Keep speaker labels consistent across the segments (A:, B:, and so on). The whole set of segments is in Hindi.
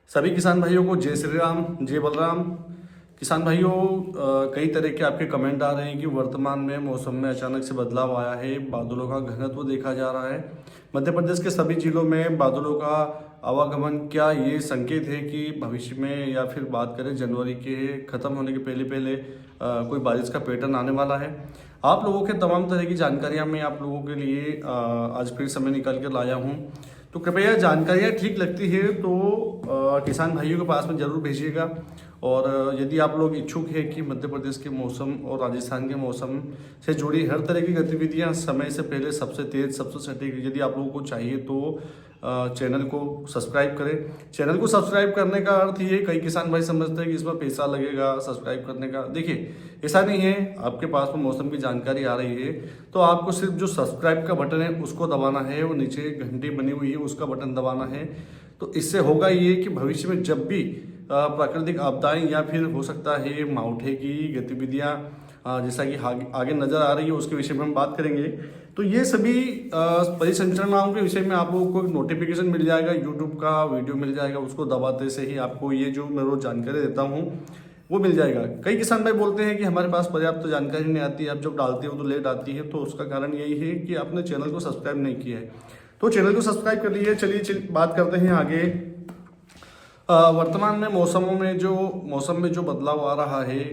A: सभी किसान भाइयों को जय श्री राम, जय बलराम। किसान भाइयों, कई तरह के आपके कमेंट आ रहे हैं कि वर्तमान में मौसम में अचानक से बदलाव आया है, बादलों का घनत्व देखा जा रहा है। मध्य प्रदेश के सभी जिलों में बादलों का आवागमन, क्या ये संकेत है कि भविष्य में या फिर बात करें जनवरी के ख़त्म होने के पहले पहले कोई बारिश का पैटर्न आने वाला है। आप लोगों के तमाम तरह की जानकारियां मैं आप लोगों के लिए आज फिर समय निकाल कर लाया हूं। तो कृपया जानकारियाँ ठीक लगती है तो किसान भाइयों के पास में ज़रूर भेजिएगा। और यदि आप लोग इच्छुक हैं कि मध्य प्रदेश के मौसम और राजस्थान के मौसम से जुड़ी हर तरह की गतिविधियां समय से पहले सबसे तेज़ सबसे सटीक यदि आप लोगों को चाहिए तो चैनल को सब्सक्राइब करें। चैनल को सब्सक्राइब करने का अर्थ ये, कई किसान भाई समझते हैं कि इसमें पैसा लगेगा सब्सक्राइब करने का। देखिए, ऐसा नहीं है। आपके पास में मौसम की जानकारी आ रही है तो आपको सिर्फ जो सब्सक्राइब का बटन है उसको दबाना है, वो नीचे घंटी बनी हुई है उसका बटन दबाना है। तो इससे होगा ये कि भविष्य में जब भी प्राकृतिक आपदाएं या फिर हो सकता है मावठे की गतिविधियां जैसा कि आगे नजर आ रही है उसके विषय में हम बात करेंगे। तो ये सभी परिसंचरणाओं के विषय में आप लोगों को नोटिफिकेशन मिल जाएगा, यूट्यूब का वीडियो मिल जाएगा, उसको दबाते से ही आपको ये जो मैं रोज जानकारी देता हूँ वो मिल जाएगा। कई किसान भाई बोलते हैं कि हमारे पास पर्याप्त जानकारी नहीं आती है, आप जब डालते हो तो लेट आती है। तो उसका कारण यही है कि आपने चैनल को सब्सक्राइब नहीं किया है। तो चैनल को सब्सक्राइब कर लीजिए। चलिए बात करते हैं आगे। वर्तमान में मौसम में जो बदलाव आ रहा है,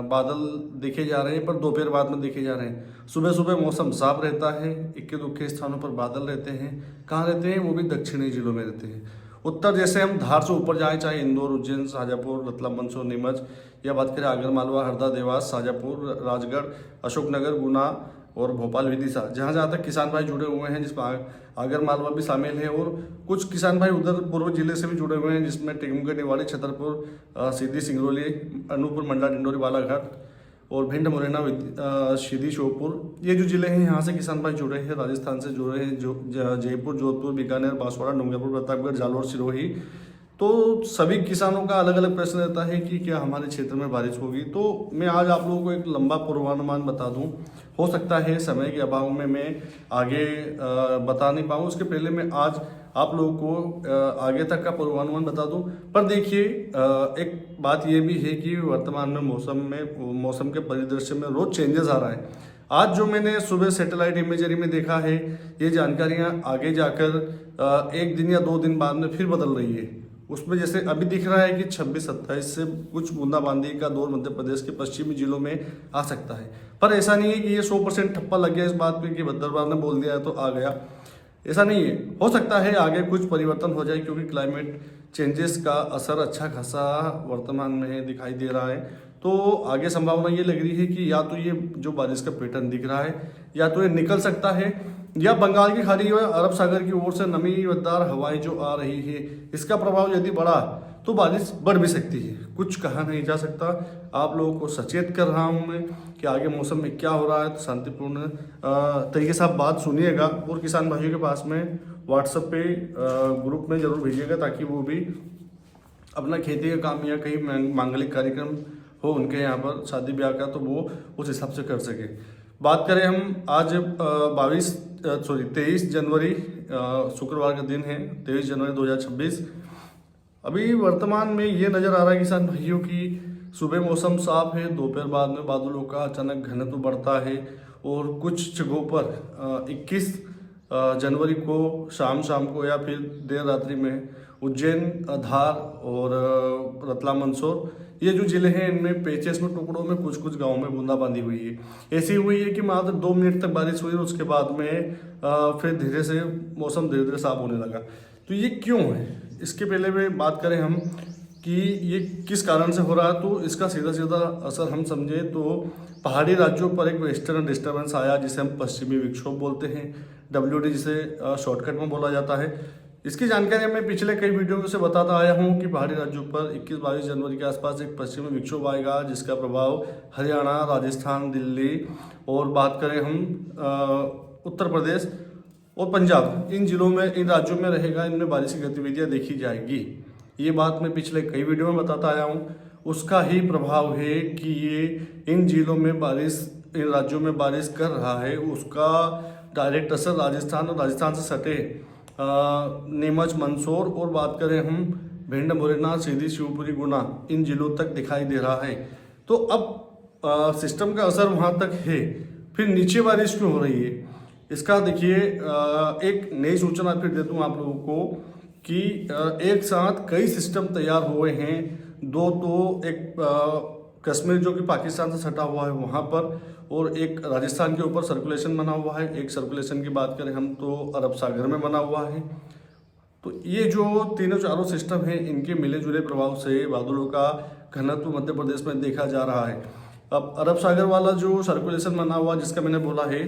A: बादल देखे जा रहे हैं पर दोपहर बाद में देखे जा रहे हैं। सुबह सुबह मौसम साफ रहता है, इक्के दुक्के स्थानों पर बादल रहते हैं। कहाँ रहते हैं? वो भी दक्षिणी जिलों में रहते हैं। उत्तर जैसे हम धार से ऊपर जाए, चाहे इंदौर, उज्जैन, शाजापुर, रतलाम, मंदसौर, नीमच, या बात करें आगर मालवा, हरदा, देवास, शाजापुर, राजगढ़, अशोकनगर, गुना और भोपाल, विदिशा, जहाँ जहाँ तक किसान भाई जुड़े हुए हैं, जिसमें आगर मालवा भी शामिल है। और कुछ किसान भाई उधर पूर्व जिले से भी जुड़े हुए हैं, जिसमें टिकमगढ़, निवाड़ी, छतरपुर, सीधी, सिंगरौली, अनूपपुर, मंडला, डिंडोरी, बालाघाट और भिंड, मुरैना, सीधी, श्योपुर, ये जो जिले हैं यहाँ से किसान भाई जुड़े हैं। राजस्थान से जुड़े हैं जो जयपुर, जोधपुर, बीकानेर, बांसवाड़ा, डूंगरपुर, प्रतापगढ़, जालौर, सिरोही। तो सभी किसानों का अलग अलग प्रश्न रहता है कि क्या हमारे क्षेत्र में बारिश होगी। तो मैं आज आप लोगों को एक लंबा पूर्वानुमान बता दूं। हो सकता है समय के अभाव में मैं आगे बता नहीं पाऊँ, उसके पहले मैं आज आप लोगों को आगे तक का पूर्वानुमान बता दूं। पर देखिए, एक बात यह भी है कि वर्तमान में मौसम के परिदृश्य में रोज चेंजेस आ रहा है। आज जो मैंने सुबह सैटेलाइट इमेजरी में देखा है, ये जानकारियां आगे जाकर एक दिन या 2 दिन बाद में फिर बदल रही है। उसमें जैसे अभी दिख रहा है कि 26-27 से कुछ बूंदाबांदी का दौर मध्य प्रदेश के पश्चिमी जिलों में आ सकता है। पर ऐसा नहीं है कि ये 100% ठप्पा लग गया इस बात पे कि भद्रवाह ने बोल दिया है तो आ गया। ऐसा नहीं है। हो सकता है आगे कुछ परिवर्तन हो जाए, क्योंकि क्लाइमेट चेंजेस का असर अच्छा खासा वर्तमान में दिखाई दे रहा है। तो आगे संभावना ये लग रही है कि या तो ये जो बारिश का पैटर्न दिख रहा है या तो ये निकल सकता है, या बंगाल की खाड़ी और अरब सागर की ओर से नमीदार हवाएं जो आ रही है, इसका प्रभाव यदि बढ़ा तो बारिश बढ़ भी सकती है। कुछ कहा नहीं जा सकता। आप लोगों को सचेत कर रहा हूं मैं कि आगे मौसम में क्या हो रहा है। तो शांतिपूर्ण तरीके से आप बात सुनिएगा और किसान भाइयों के पास में व्हाट्सएप पे ग्रुप में जरूर भेजिएगा, ताकि वो भी अपना खेती का काम या कहीं मांगलिक कार्यक्रम हो उनके यहाँ पर, शादी ब्याह का, तो वो उस हिसाब से कर सके। बात करें हम आज 23 जनवरी शुक्रवार का दिन है, 23 जनवरी 2026। अभी वर्तमान में ये नज़र आ रहा है किसान भाइयों की सुबह मौसम साफ है, दोपहर बाद में बादलों का अचानक घनत्व बढ़ता है और कुछ जगहों पर 21 जनवरी को शाम को या फिर देर रात्रि में उज्जैन, धार और रतलाम, मंदसौर, ये जो जिले हैं इनमें पेचेस में टुकड़ों में कुछ गांवों में बूंदाबांदी हुई है। ऐसी हुई है कि मात्र 2 मिनट तक बारिश हुई और उसके बाद में फिर मौसम धीरे धीरे साफ होने लगा। तो ये क्यों है? इसके पहले में बात करें हम कि ये किस कारण से हो रहा है, तो इसका सीधा सीधा असर हम समझे तो पहाड़ी राज्यों पर एक वेस्टर्न डिस्टर्बेंस आया, जिसे हम पश्चिमी विक्षोभ बोलते हैं, WD जिसे शॉर्टकट में बोला जाता है। इसकी जानकारी मैं पिछले कई वीडियो से बताता आया हूं कि पहाड़ी राज्यों पर 21-22 जनवरी के आसपास एक पश्चिमी विक्षोभ आएगा, जिसका प्रभाव हरियाणा, राजस्थान, दिल्ली और बात करें हम उत्तर प्रदेश और पंजाब, इन जिलों में, इन राज्यों में रहेगा। इनमें बारिश की गतिविधियां देखी जाएगी। ये बात मैं पिछले कई वीडियो में बताता आया हूँ। उसका ही प्रभाव है कि ये इन जिलों में बारिश, इन राज्यों में बारिश कर रहा है, उसका डायरेक्ट असर राजस्थान और राजस्थान से सटे नीमच, मंदसौर और बात करें हम भिंड, मुरैना, सीधी, शिवपुरी, गुना इन जिलों तक दिखाई दे रहा है। तो अब सिस्टम का असर वहाँ तक है, फिर नीचे बारिश क्यों हो रही है इसका देखिए एक नई सूचना फिर देता हूँ आप लोगों को कि एक साथ कई सिस्टम तैयार हुए हैं। दो तो एक कश्मीर जो कि पाकिस्तान से सटा हुआ है वहाँ पर, और एक राजस्थान के ऊपर सर्कुलेशन बना हुआ है। एक सर्कुलेशन की बात करें हम तो अरब सागर में बना हुआ है। तो ये जो तीनों चारों सिस्टम हैं इनके मिले जुले प्रभाव से बादलों का घनत्व मध्य प्रदेश में देखा जा रहा है। अब अरब सागर वाला जो सर्कुलेशन बना हुआ जिसका मैंने बोला है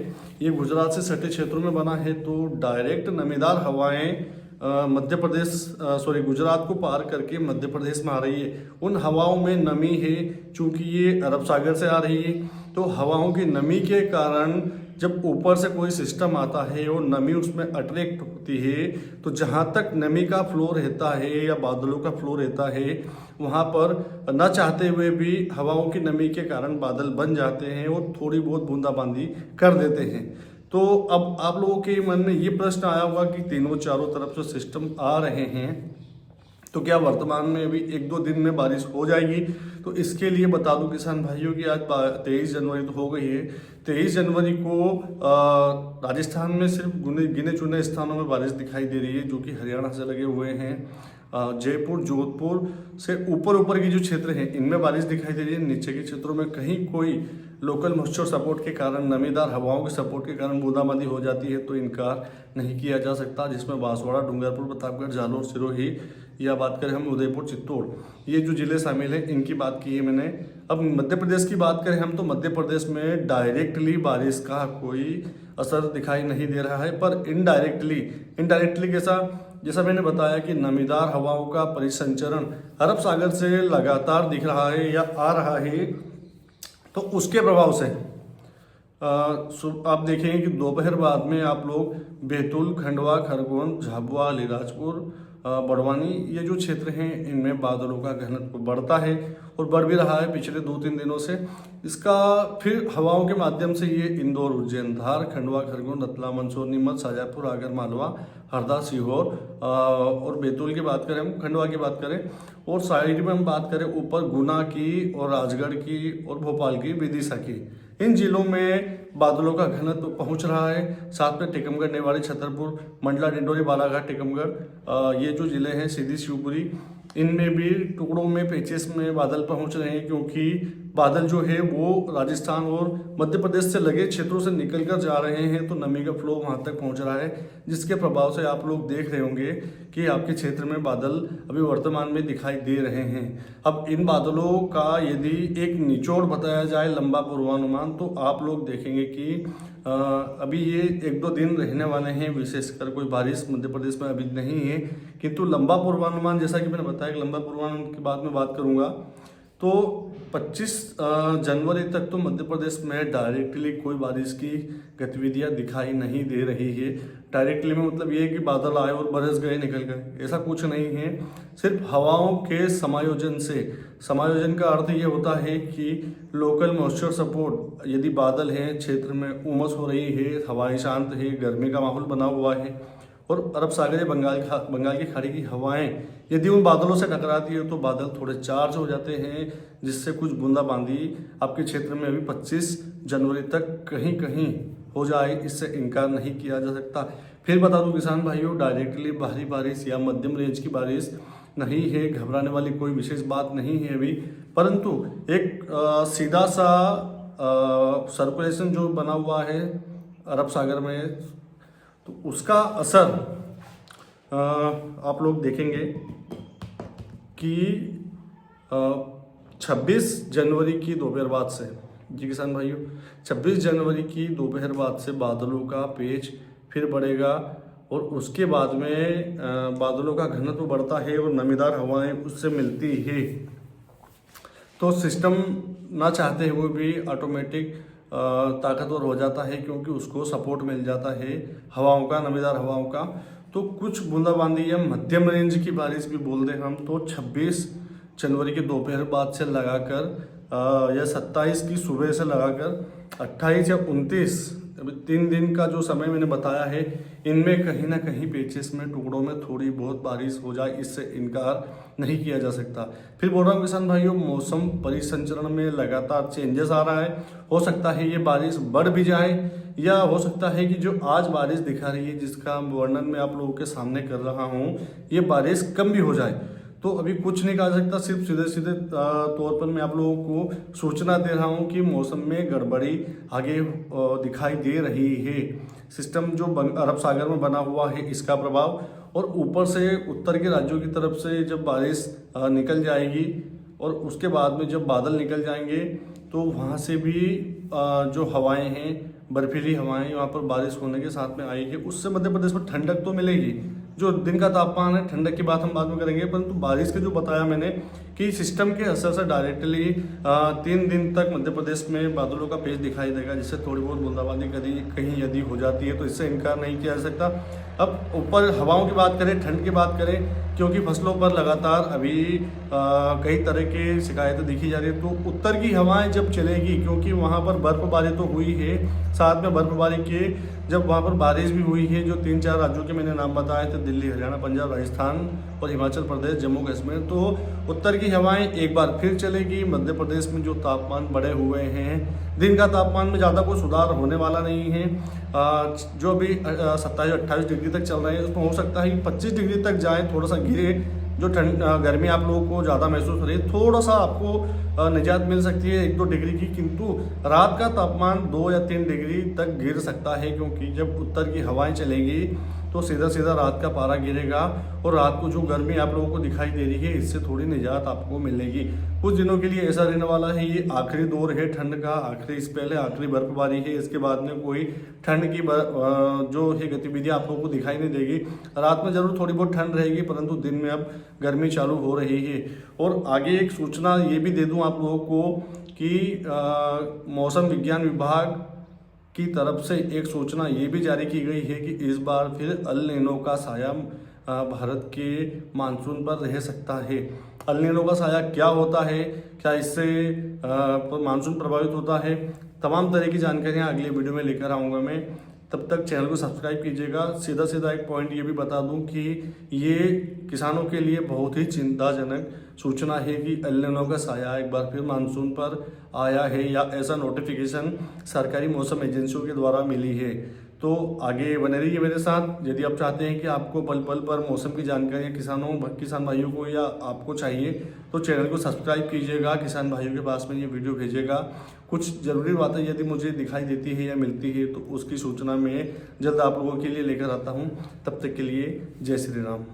A: ये गुजरात से सटे क्षेत्रों में बना है, तो डायरेक्ट नमीदार हवाएं मध्य प्रदेश गुजरात को पार करके मध्य प्रदेश में आ रही है। उन हवाओं में नमी है, चूंकि ये अरब सागर से आ रही है तो हवाओं की नमी के कारण जब ऊपर से कोई सिस्टम आता है और नमी उसमें अट्रैक्ट होती है तो जहाँ तक नमी का फ्लो रहता है या बादलों का फ्लो रहता है वहाँ पर न चाहते हुए भी हवाओं की नमी के कारण बादल बन जाते हैं और थोड़ी बहुत बूंदाबांदी कर देते हैं। तो अब आप लोगों के मन में ये प्रश्न आया होगा कि तीनों चारों तरफ से सिस्टम आ रहे हैं तो क्या वर्तमान में अभी 1-2 दिन में बारिश हो जाएगी? तो इसके लिए बता दूं किसान भाइयों की आज 23 जनवरी तो हो गई है। 23 जनवरी को राजस्थान में सिर्फ गिने चुने स्थानों में बारिश दिखाई दे रही है जो कि हरियाणा से लगे हुए हैं। जयपुर, जोधपुर से ऊपर के जो क्षेत्र हैं इनमें बारिश दिखाई दे रही है। नीचे के क्षेत्रों में कहीं कोई लोकल मॉइस्चर सपोर्ट के कारण, नमीदार हवाओं के सपोर्ट के कारण बूंदाबांदी हो जाती है तो इनकार नहीं किया जा सकता, जिसमें बांसवाड़ा, डूंगरपुर, प्रतापगढ़, जालोर, सिरोही या बात करें हम उदयपुर, चित्तौड़, ये जो जिले शामिल हैं इनकी बात की है मैंने। अब मध्य प्रदेश की बात करें हम तो मध्य प्रदेश में डायरेक्टली बारिश का कोई असर दिखाई नहीं दे रहा है, पर इनडायरेक्टली जैसा मैंने बताया कि नमीदार हवाओं का परिसंचरण अरब सागर से लगातार दिख रहा है या आ रहा है, तो उसके प्रभाव से आप देखेंगे कि दोपहर बाद में आप लोग बैतूल, खंडवा, खरगोन, झाबुआ, अलीराजपुर, बड़वानी ये जो क्षेत्र हैं इनमें बादलों का घनत्व बढ़ता है और बढ़ भी रहा है पिछले 2-3 दिनों से। इसका फिर हवाओं के माध्यम से ये इंदौर, उज्जैन, धार, खंडवा, खरगोन, रतलाम, मंदसौर, नीमच, शाजापुर, आगर मालवा, हरदा, सीहोर और बैतूल की बात करें, हम खंडवा की बात करें, और साइड में हम बात करें ऊपर गुना की और राजगढ़ की और भोपाल की, विदिशा की, इन जिलों में बादलों का घनत्व पहुंच रहा है। साथ में टीकमगढ़, नेवाड़ी, छतरपुर, मंडला, डिंडोरी, बालाघाट, टीकमगढ़ ये जो जिले हैं, सीधी, शिवपुरी, इनमें भी टुकड़ों में, पैचेस में बादल पहुंच रहे हैं क्योंकि बादल जो है वो राजस्थान और मध्य प्रदेश से लगे क्षेत्रों से निकल कर जा रहे हैं, तो नमी का फ्लो वहां तक पहुंच रहा है, जिसके प्रभाव से आप लोग देख रहे होंगे कि आपके क्षेत्र में बादल अभी वर्तमान में दिखाई दे रहे हैं। अब इन बादलों का यदि एक निचोड़ बताया जाए, लंबा पूर्वानुमान, तो आप लोग देखेंगे कि अभी ये 1-2 दिन रहने वाले हैं, विशेषकर कोई बारिश मध्य प्रदेश में अभी नहीं है, किंतु लंबा पूर्वानुमान, जैसा कि मैंने बताया कि लंबा पूर्वानुमान के बाद में बात करूंगा, तो 25 जनवरी तक तो मध्य प्रदेश में डायरेक्टली कोई बारिश की गतिविधियां दिखाई नहीं दे रही है। डायरेक्टली में मतलब ये है कि बादल आए और बरस गए, निकल गए, ऐसा कुछ नहीं है। सिर्फ हवाओं के समायोजन का अर्थ ये होता है कि लोकल मॉइस्चर सपोर्ट, यदि बादल हैं, क्षेत्र में उमस हो रही है, हवाएं शांत है, गर्मी का माहौल बना हुआ है और अरब सागर या बंगाल की खाड़ी की हवाएं यदि उन बादलों से टकराती है तो बादल थोड़े चार्ज हो जाते हैं, जिससे कुछ बूंदाबांदी आपके क्षेत्र में अभी 25 जनवरी तक कहीं कहीं हो जाए, इससे इनकार नहीं किया जा सकता। फिर बता दूं किसान भाइयों, डायरेक्टली भारी बारिश या मध्यम रेंज की बारिश नहीं है, घबराने वाली कोई विशेष बात नहीं है अभी, परंतु एक सीधा सा सर्कुलेशन जो बना हुआ है अरब सागर में, तो उसका असर आप लोग देखेंगे कि 26 जनवरी की दोपहर बाद से, जी किसान भाइयों, 26 जनवरी की दोपहर बाद से बादलों का पेच फिर बढ़ेगा और उसके बाद में बादलों का घनत्व बढ़ता है और नमीदार हवाएं उससे मिलती है, तो सिस्टम ना चाहते हुए भी ऑटोमेटिक ताकतवर हो जाता है क्योंकि उसको सपोर्ट मिल जाता है हवाओं का, नमीदार हवाओं का। तो कुछ बूंदाबांदी या मध्यम रेंज की बारिश भी बोल दें हम तो 26 जनवरी के दोपहर बाद से लगाकर या 27 की सुबह से लगाकर 28 या 29 अभी 3 दिन का जो समय मैंने बताया है, इनमें कहीं ना कहीं पेचेस में टुकड़ों में थोड़ी बहुत बारिश हो जाए, इससे इनकार नहीं किया जा सकता। फिर बोल रहा हूँ किसान भाइयों, मौसम परिसंचरण में लगातार चेंजेस आ रहा है। हो सकता है ये बारिश बढ़ भी जाए, या हो सकता है कि जो आज बारिश दिखा रही है, जिसका वर्णन मैं आप लोगों के सामने कर रहा हूँ, ये बारिश कम भी हो जाए। तो अभी कुछ नहीं कहा सकता, सिर्फ सीधे सीधे तौर पर मैं आप लोगों को सूचना दे रहा हूँ कि मौसम में गड़बड़ी आगे दिखाई दे रही है। सिस्टम जो अरब सागर में बना हुआ है, इसका प्रभाव, और ऊपर से उत्तर के राज्यों की तरफ से जब बारिश निकल जाएगी और उसके बाद में जब बादल निकल जाएंगे, तो वहाँ से भी जो हवाएं हैं, बर्फीली हवाएं वहाँ पर बारिश होने के साथ में आएगी। उससे मध्य प्रदेश में ठंडक तो मिलेगी। जो दिन का तापमान है, ठंडक की बात हम बाद में करेंगे, परंतु बारिश के जो बताया मैंने कि सिस्टम के असर से डायरेक्टली 3 दिन तक मध्य प्रदेश में बादलों का पेज दिखाई देगा, जिससे थोड़ी बहुत बूंदाबांदी कहीं यदि हो जाती है तो इससे इनकार नहीं किया जा सकता। अब ऊपर हवाओं की बात करें, ठंड की बात करें, क्योंकि फसलों पर लगातार अभी कई तरह की शिकायतें दिखी जा रही है, तो उत्तर की हवाएं जब चलेगी, क्योंकि वहाँ पर बर्फबारी तो हुई है, साथ में बर्फबारी के जब वहाँ पर बारिश भी हुई है, जो 3-4 राज्यों के मैंने नाम बताए थे, दिल्ली, हरियाणा, पंजाब, राजस्थान और हिमाचल प्रदेश, जम्मू कश्मीर, तो उत्तर की हवाएं एक बार फिर चलेगी। मध्य प्रदेश में जो तापमान बढ़े हुए हैं, दिन का तापमान में ज़्यादा कोई सुधार होने वाला नहीं है। जो अभी 27-28 डिग्री तक चल रहे हैं, उसमें हो सकता है कि 25 डिग्री तक जाए, थोड़ा सा गिरे। जो गर्मी आप लोगों को ज़्यादा महसूस हो रही है, थोड़ा सा आपको निजात मिल सकती है 1-2 डिग्री की, किंतु रात का तापमान 2 या 3 डिग्री तक गिर सकता है, क्योंकि जब उत्तर की हवाएं चलेगी तो सीधा सीधा रात का पारा गिरेगा, और रात को जो गर्मी आप लोगों को दिखाई दे रही है, इससे थोड़ी निजात आपको मिलेगी। कुछ दिनों के लिए ऐसा रहने वाला है। ये आखिरी दौर है ठंड का, आखिरी स्पेल है, आखिरी बर्फबारी है। इसके बाद में कोई ठंड की जो है गतिविधियाँ आप लोगों को दिखाई नहीं देगी। रात में जरूर थोड़ी बहुत ठंड रहेगी, परंतु दिन में अब गर्मी चालू हो रही है। और आगे एक सूचना ये भी दे दूँ आप लोगों को कि मौसम विज्ञान विभाग की तरफ से एक सूचना ये भी जारी की गई है कि इस बार फिर अल नीनो का साया भारत के मानसून पर रह सकता है। अल नीनो का साया क्या होता है, क्या इससे मानसून प्रभावित होता है, तमाम तरह की जानकारियाँ अगले वीडियो में लेकर आऊँगा मैं। तब तक चैनल को सब्सक्राइब कीजिएगा। सीधा सीधा एक पॉइंट ये भी बता दूं कि ये किसानों के लिए बहुत ही चिंताजनक सूचना है कि एल नीनो का साया एक बार फिर मानसून पर आया है, या ऐसा नोटिफिकेशन सरकारी मौसम एजेंसियों के द्वारा मिली है। तो आगे बने रहिए मेरे साथ। यदि आप चाहते हैं कि आपको पल पल पर मौसम की जानकारियाँ किसान भाइयों को या आपको चाहिए, तो चैनल को सब्सक्राइब कीजिएगा, किसान भाइयों के पास में ये वीडियो भेजिएगा। कुछ ज़रूरी बातें यदि मुझे दिखाई देती है या मिलती है, तो उसकी सूचना मैं जल्द आप लोगों के लिए लेकर आता हूँ। तब तक के लिए जय श्री राम।